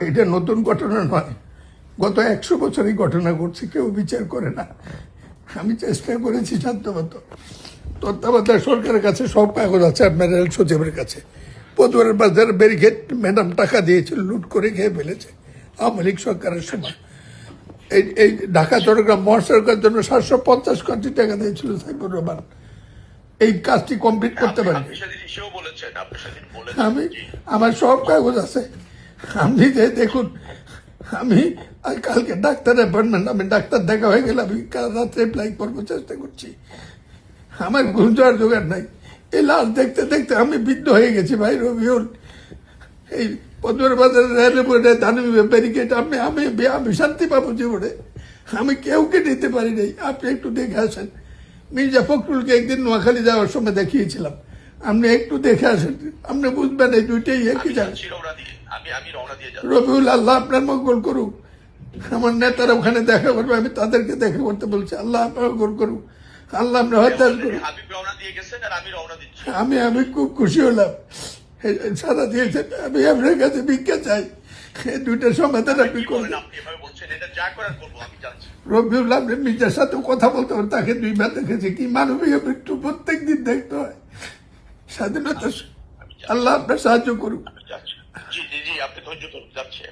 এটা নতুন ঘটনা নয়, গত 100 বছরই ঘটনা ঘটছে, কেউ বিচার করে না। আমি চেষ্টা করেছি সাধ্যমত। তত্ত্বাবধায়ক সরকারের কাছে সব কাগজ আছে, আপনার রেল সচিবের কাছে। পদুয়ারের বাজার ব্যারিকেড ম্যাডাম টাকা দিয়েছিল, লুট করে খেয়ে ফেলেছে আওয়ামী লীগ সরকারের সময়। এই ঢাকা চট্টগ্রাম মহাসড়কের জন্য 750 কোটি টাকা দিয়েছিল সাইফুর রহমান। এই কাজটি কমপ্লিট করতে পারি। আমি আমার সব কাগজ আছে, আপনি যে দেখুন। আমি কালকে ডাক্তার অ্যাপয়েন্টমেন্ট, আমি ডাক্তার দেখা হয়ে গেলে আমি কাল রাত্রে অ্যাপ্লাই করবো, চেষ্টা করছি। আমার ঘুম যাওয়ার জোগাড় নাই। এই লাশ দেখতে দেখতে আমি বৃদ্ধ হয়ে গেছি ভাই রবিউল। এই পদ্মের বাজারের রেলে দানবী ব্যারিকেড আমি শান্তি পাবো জীবনে। আমি কেউকে নিতে পারি নাই। আপনি একটু দেখে আসেন। মির্জা ফখরুলকে একদিন নোয়াখালী যাওয়ার সময় দেখিয়েছিলাম, আপনি একটু দেখে আসেন, আপনি বুঝবেন এই দুইটাই একই জায়গা। রবিউল, আল্লাহ আপনার মঙ্গল করুক। আমার নেতারা ওখানে দেখা করবে, আমি তাদেরকে দেখা করতে বলছি। আল্লাহ আপনার মঙ্গল করুক, আল্লাহ আপনার হত্যার করুক। আমি খুব খুশি হলাম, সারা দিয়েছেন। আমি আপনার কাছে ভিক্ষা চাই, এই দুইটা সমাধান আপনি করবেন। রবিউল, আপনি মির্জার সাথে কথা বলতে পারেন, তাকে 2 বার দেখেছি। কি মানবীয় মৃত্যু প্রত্যেক দিন দেখতে হয়। স্বাধীনতা, আল্লাহ আপনার সাহায্য করুক। জি জি জি, আপনি ধৈর্য ধরুন, যাচ্ছে।